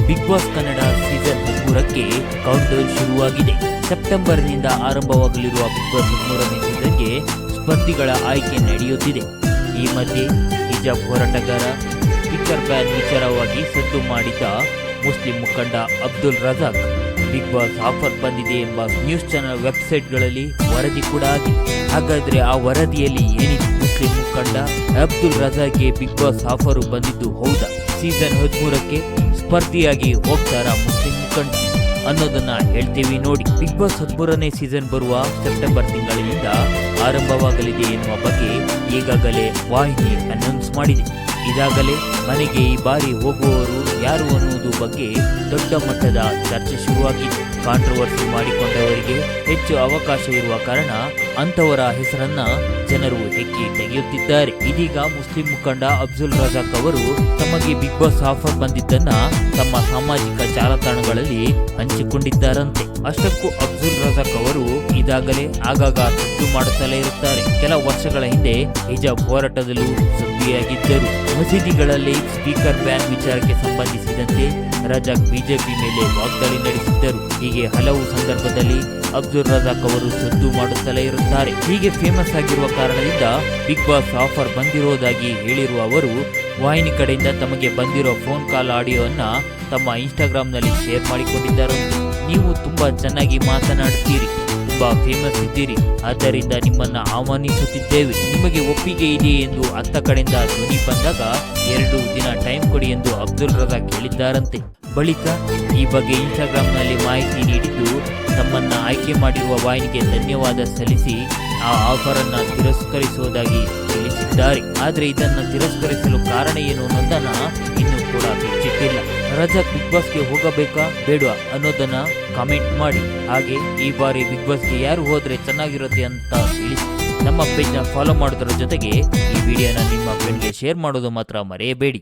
Big Boss Kannada season 13ಕ್ಕೆ countdown ಶುರುವಾಗಿದೆ. ಸೆಪ್ಟೆಂಬರ್ನಿಂದ ಆರಂಭವಾಗಲಿರುವ ಬಿಗ್ ಬಾಸ್ 13ನೇ ಸೀಸನ್ಗೆ ಸ್ಪರ್ಧಿಗಳ ಆಯ್ಕೆ ನಡೆಯುತ್ತಿದೆ. ಈ ಮಧ್ಯೆ ಹಿಜಾಬ್ ಹೋರಾಟಗಾರ ಸ್ಪೀಕರ್ ಬ್ಯಾನ್ ವಿಚಾರವಾಗಿ ಸದ್ದು ಮಾಡಿದ್ದ ಮುಸ್ಲಿಂ ಮುಖಂಡ Abdul Razak Bigg Boss offer ಬಂದಿದೆ ಎಂಬ ನ್ಯೂಸ್ ಚಾನೆಲ್ ವೆಬ್ಸೈಟ್ಗಳಲ್ಲಿ ವರದಿ ಕೂಡ ಆಗಿದೆ. ಹಾಗಾದ್ರೆ ಆ ವರದಿಯಲ್ಲಿ ಏನಿದೆ? ಮುಸ್ಲಿಂ ಮುಖಂಡ ಅಬ್ದುಲ್ ರಜಾಕ್ಗೆ ಬಿಗ್ ಬಾಸ್ ಆಫರ್ ಬಂದಿದ್ದು ಹೌದಾ? ಸೀಸನ್ 13ಕ್ಕೆ ಸ್ಪರ್ಧಿಯಾಗಿ ಹೋಗ್ತಾರಾ ಮುಸ್ಲಿಂ ಮುಖಂಡ ಅನ್ನೋದನ್ನ ಹೇಳ್ತೀವಿ ನೋಡಿ. ಬಿಗ್ ಬಾಸ್ 13ನೇ ಸೀಸನ್ ಬರುವ ಸೆಪ್ಟೆಂಬರ್ ತಿಂಗಳಿನಿಂದ ಆರಂಭವಾಗಲಿದೆ ಎನ್ನುವ ಬಗ್ಗೆ ಈಗಾಗಲೇ ವಾಹಿನಿ ಅನೌನ್ಸ್ ಮಾಡಿದೆ. ಇದಾಗಲೇ ಮನೆಗೆ ಈ ಬಾರಿ ಹೋಗುವವರು ಯಾರು ಅನ್ನುವುದು ಬಗ್ಗೆ ದೊಡ್ಡ ಮಟ್ಟದ ಚರ್ಚೆ ಶುರುವಾಗಿದೆ. ಕಾಂಟ್ರವರ್ಸಿ ಮಾಡಿಕೊಂಡವರಿಗೆ ಹೆಚ್ಚು ಅವಕಾಶ ಇರುವ ಕಾರಣ ಅಂತವರ ಹೆಸರನ್ನ ಜನರು ಹೆಕ್ಕಿ ತೆಗೆಯುತ್ತಿದ್ದಾರೆ. ಇದೀಗ ಮುಸ್ಲಿಂ ಮುಖಂಡ ಅಬ್ದುಲ್ ರಜಾಕ್ ಅವರು ತಮಗೆ ಬಿಗ್ ಬಾಸ್ ಆಫರ್ ಬಂದಿದ್ದನ್ನ ತಮ್ಮ ಸಾಮಾಜಿಕ ಜಾಲತಾಣಗಳಲ್ಲಿ ಹಂಚಿಕೊಂಡಿದ್ದಾರಂತೆ. ಅಷ್ಟಕ್ಕೂ ಅಬ್ದುಲ್ ರಜಾಕ್ ಅವರು ಇದಾಗಲೇ ಆಗಾಗ ಸದ್ದು ಮಾಡುತ್ತಲೇ ಇರುತ್ತಾರೆ. ಕೆಲ ವರ್ಷಗಳ ಹಿಂದೆ ಹಿಜಾಬ್ ಹೋರಾಟದಲ್ಲೂ ಸುದ್ದಿಯಾಗಿದ್ದರು. ಮಸೀದಿಗಳಲ್ಲಿ ಸ್ಪೀಕರ್ ಬ್ಯಾನ್ ವಿಚಾರಕ್ಕೆ ಸಂಬಂಧಿಸಿದಂತೆ ರಜಾಕ್ ಬಿಜೆಪಿ ಮೇಲೆ ವಾಗ್ದಾಳಿ ನಡೆಸಿದ್ದರು. ಹೀಗೆ ಹಲವು ಸಂದರ್ಭದಲ್ಲಿ ಅಬ್ದುಲ್ ರಜಾಕ್ ಅವರು ಸದ್ದು ಮಾಡುತ್ತಲೇ ಇರುತ್ತಾರೆ. ಹೀಗೆ ಫೇಮಸ್ ಆಗಿರುವ ಕಾರಣದಿಂದ ಬಿಗ್ ಬಾಸ್ ಆಫರ್ ಬಂದಿರುವುದಾಗಿ ಹೇಳಿರುವ ಅವರು ವಾಹಿನಿ ಕಡೆಯಿಂದ ತಮಗೆ ಬಂದಿರೋ ಫೋನ್ ಕಾಲ್ ಆಡಿಯೋವನ್ನ ತಮ್ಮ ಇನ್ಸ್ಟಾಗ್ರಾಮ್ನಲ್ಲಿ ಶೇರ್ ಮಾಡಿಕೊಂಡಿದ್ದಾರೆ. ನೀವು ತುಂಬಾ ಚೆನ್ನಾಗಿ ಮಾತನಾಡ್ತೀರಿ, ತುಂಬಾ ಫೇಮಸ್ ಇದ್ದೀರಿ, ಆದ್ದರಿಂದ ನಿಮ್ಮನ್ನ ಆಹ್ವಾನಿಸುತ್ತಿದ್ದೇವೆ. ನಿಮಗೆ ಒಪ್ಪಿಗೆ ಇದೆ ಎಂದು ಅತ್ತ ಕಡೆಯಿಂದ ಧ್ವನಿ ಬಂದಾಗ 2 ದಿನ ಟೈಮ್ ಕೊಡಿ ಎಂದು ಅಬ್ದುಲ್ ರಜಾಕ್ ಹೇಳಿದ್ದಾರಂತೆ. ಬಳಿಕ ಈ ಬಗ್ಗೆ ಇನ್ಸ್ಟಾಗ್ರಾಮ್ನಲ್ಲಿ ಮಾಹಿತಿ ನೀಡಿದ್ದು ತಮ್ಮನ್ನ ಆಯ್ಕೆ ಮಾಡಿರುವ ವಾಹಿನಿಗೆ ಧನ್ಯವಾದ ಸಲ್ಲಿಸಿ ಆ ಆಫರ್ ಅನ್ನ ತಿರಸ್ಕರಿಸುವುದಾಗಿ ತಿಳಿಸಿದ್ದಾರೆ. ಆದರೆ ಇದನ್ನ ತಿರಸ್ಕರಿಸಲು ಕಾರಣ ಏನು ಅನ್ನೋದನ್ನ ಇನ್ನೂ ಕೂಡ ಬಿಚ್ಚಿಟ್ಟಿಲ್ಲ. ರಜಾಕ್ ಬಿಗ್ ಬಾಸ್ಗೆ ಹೋಗಬೇಕಾ ಬೇಡವಾ ಅನ್ನೋದನ್ನ ಕಾಮೆಂಟ್ ಮಾಡಿ. ಹಾಗೆ ಈ ಬಾರಿ ಬಿಗ್ ಬಾಸ್ಗೆ ಯಾರು ಹೋದ್ರೆ ಚೆನ್ನಾಗಿರುತ್ತೆ ಅಂತ ತಿಳಿಸಿ. ನಮ್ಮ ಪೇಜ್ನ ಫಾಲೋ ಮಾಡೋದ್ರ ಜೊತೆಗೆ ಈ ವಿಡಿಯೋನ ನಿಮ್ಮ ಫ್ರೆಂಡ್ಗೆ ಶೇರ್ ಮಾಡೋದು ಮಾತ್ರ ಮರೆಯಬೇಡಿ.